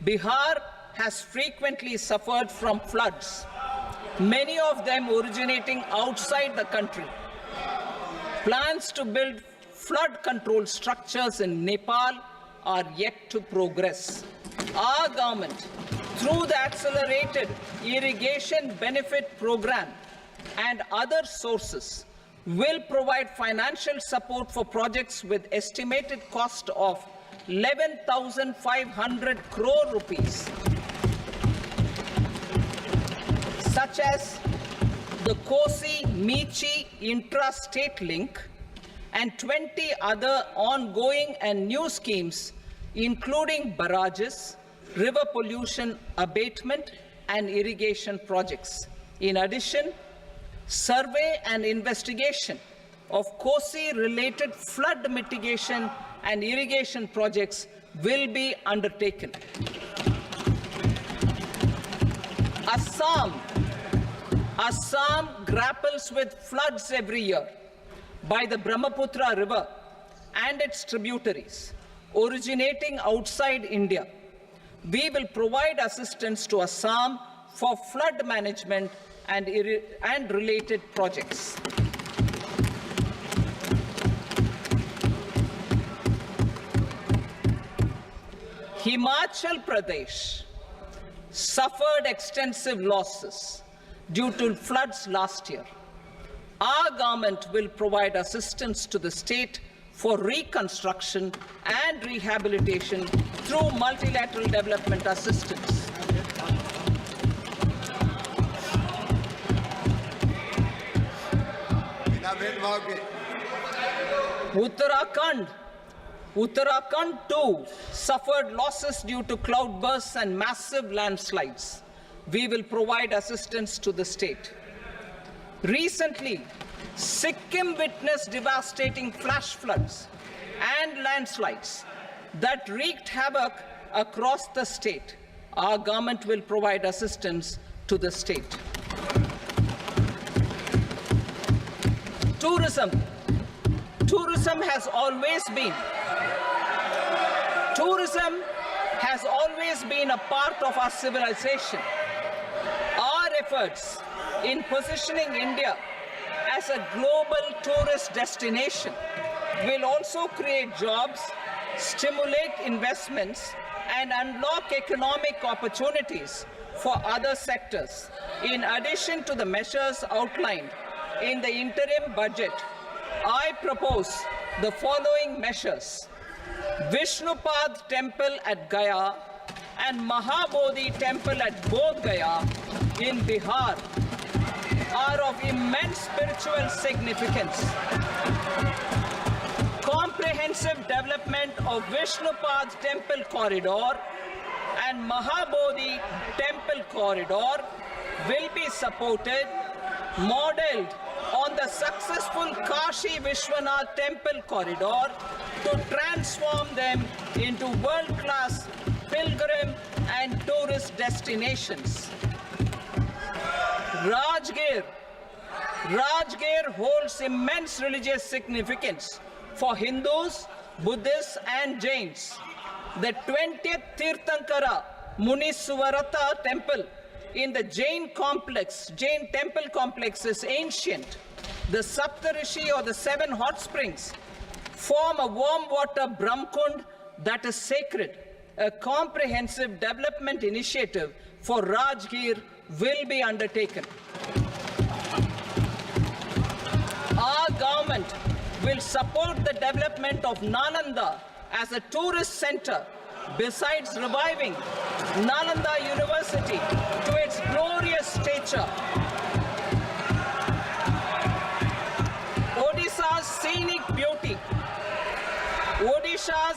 Bihar has frequently suffered from floods, many of them originating outside the country. Plans to build flood control structures in Nepal are yet to progress. Our government, through the Accelerated Irrigation Benefit Program and other sources, will provide financial support for projects with estimated cost of 11,500 crore rupees, such as the Kosi-Michi intra-state link and 20 other ongoing and new schemes, including barrages, river pollution abatement, and irrigation projects. In addition, survey and investigation of Kosi-related flood mitigation and irrigation projects will be undertaken. Assam grapples with floods every year by the Brahmaputra River and its tributaries originating outside India. We will provide assistance to Assam for flood management and related projects. Himachal Pradesh suffered extensive losses due to floods last year. Our government will provide assistance to the state for reconstruction and rehabilitation through multilateral development assistance. Uttarakhand too suffered losses due to cloudbursts and massive landslides. We will provide assistance to the state. Recently, Sikkim witnessed devastating flash floods and landslides that wreaked havoc across the state. Our government will provide assistance to the state. Tourism has always been a part of our civilization. Our efforts in positioning India as a global tourist destination will also create jobs, stimulate investments, and unlock economic opportunities for other sectors. In addition to the measures outlined in the interim budget, I propose the following measures. Vishnupad Temple at Gaya and Mahabodhi Temple at Bodh Gaya in Bihar are of immense spiritual significance. Comprehensive development of Vishnupad Temple Corridor and Mahabodhi Temple Corridor will be supported, modeled on the successful Kashi Vishwanath Temple Corridor, to transform them into world-class pilgrim and tourist destinations. Rajgir holds immense religious significance for Hindus, Buddhists, and Jains. The 20th Tirthankara Muniswarata Temple in the Jain temple complex is ancient. The Saptarishi, or the 7 hot springs, form a warm water Brahmkund that is sacred. A comprehensive development initiative for Rajgir will be undertaken. Our government will support the development of Nalanda as a tourist center, besides reviving Nalanda University to its glorious stature. Odisha's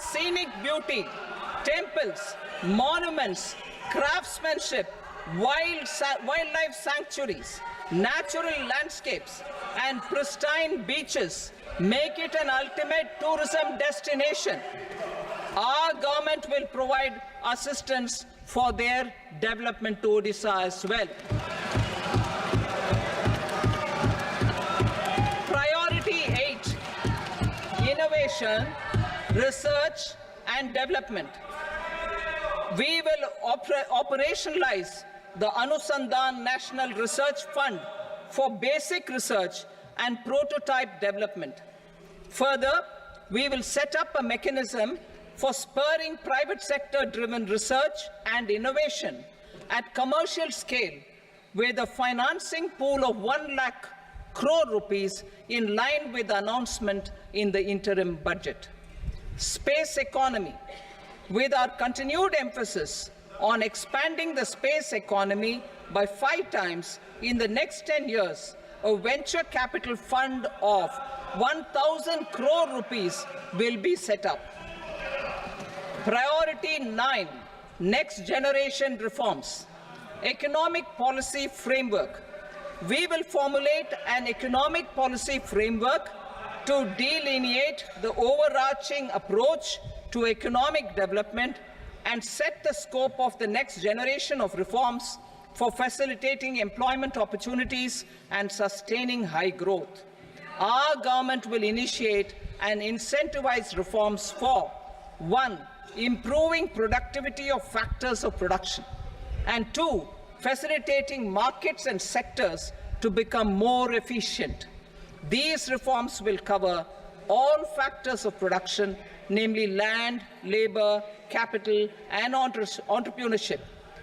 scenic beauty, temples, monuments, craftsmanship, wildlife sanctuaries, natural landscapes, and pristine beaches make it an ultimate tourism destination. Our government will provide assistance for their development to Odisha as well. Priority 8, innovation, research and development. We will operationalize the Anusandhan National Research Fund for basic research and prototype development. Further, we will set up a mechanism for spurring private sector-driven research and innovation at commercial scale, with a financing pool of 1 lakh crore rupees in line with the announcement in the interim budget. Space economy. With our continued emphasis on expanding the space economy by 5 times in the next 10 years, a venture capital fund of 1,000 crore rupees will be set up. Priority 9, next generation reforms. Economic policy framework. We will formulate an economic policy framework to delineate the overarching approach to economic development and set the scope of the next generation of reforms for facilitating employment opportunities and sustaining high growth. Our government will initiate and incentivize reforms for 1. Improving productivity of factors of production, and 2. Facilitating markets and sectors to become more efficient. These reforms will cover all factors of production, namely land, labor, capital, and entrepreneurship,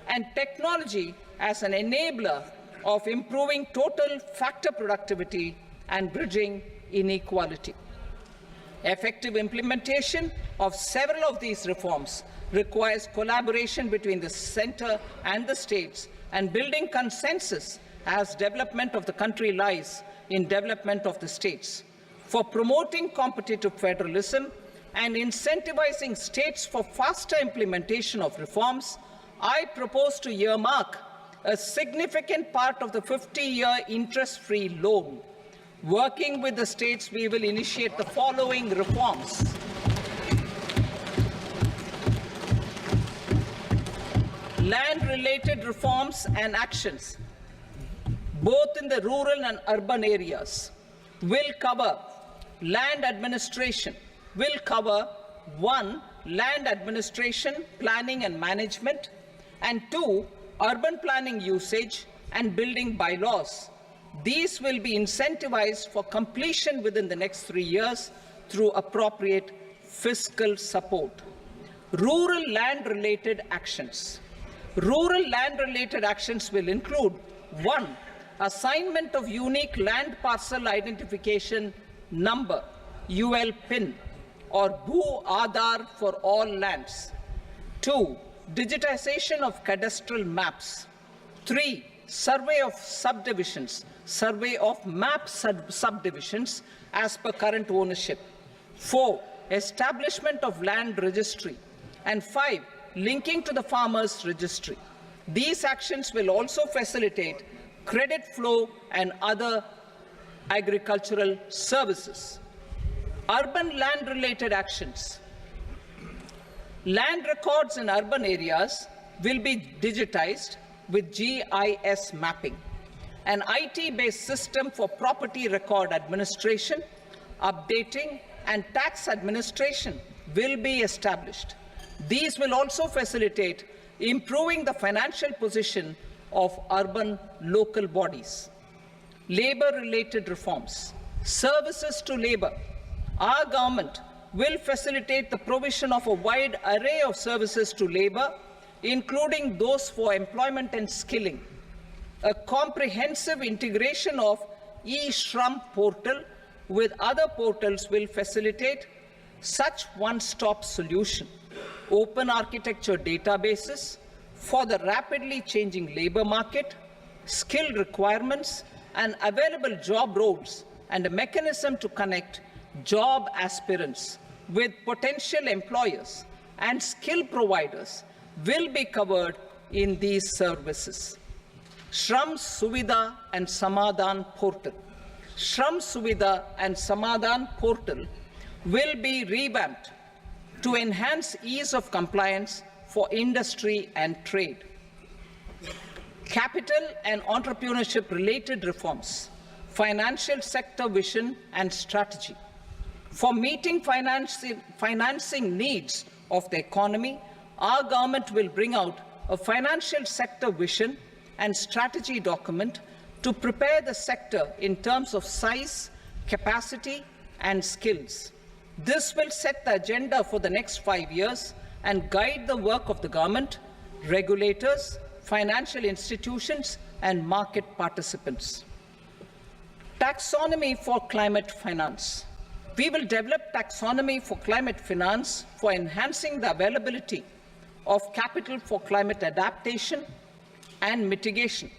and technology as an enabler of improving total factor productivity and bridging inequality. Effective implementation of several of these reforms requires collaboration between the center and the states, and building consensus as development of the country lies in development of the states. For promoting competitive federalism and incentivizing states for faster implementation of reforms, I propose to earmark a significant part of the 50-year interest-free loan. Working with the states, we will initiate the following reforms. Land-related reforms and actions, both in the rural and urban areas, will cover land administration, will cover 1. Land administration, planning and management, and 2. Urban planning usage and building bylaws. These will be incentivized for completion within the next 3 years through appropriate fiscal support. Rural land-related actions. Rural land-related actions will include 1. Assignment of unique land parcel identification number, UL PIN, or Bhu Aadhaar for all lands. 2. Digitization of cadastral maps. 3. Survey of subdivisions, survey of map subdivisions as per current ownership. 4. Establishment of land registry. And 5. Linking to the farmers registry. These actions will also facilitate credit flow and other agricultural services. Urban land-related actions. Land records in urban areas will be digitized with GIS mapping. An IT-based system for property record administration, updating, and tax administration will be established. These will also facilitate improving the financial position of urban local bodies. Labor-related reforms. Services to labor. Our government will facilitate the provision of a wide array of services to labor, including those for employment and skilling. A comprehensive integration of e-Shram portal with other portals will facilitate such one-stop solution. Open architecture databases for the rapidly changing labor market, skill requirements, and available job roles, and a mechanism to connect job aspirants with potential employers and skill providers will be covered in these services. Shram Suvidha and Samadhan portal. Shram Suvidha and Samadhan portal will be revamped to enhance ease of compliance for industry and trade. Capital and entrepreneurship related reforms, financial sector vision and strategy. For meeting financing needs of the economy, our government will bring out a financial sector vision and strategy document to prepare the sector in terms of size, capacity, and skills. This will set the agenda for the next 5 years and guide the work of the government, regulators, financial institutions, and market participants. Taxonomy for climate finance. We will develop taxonomy for climate finance for enhancing the availability of capital for climate adaptation and mitigation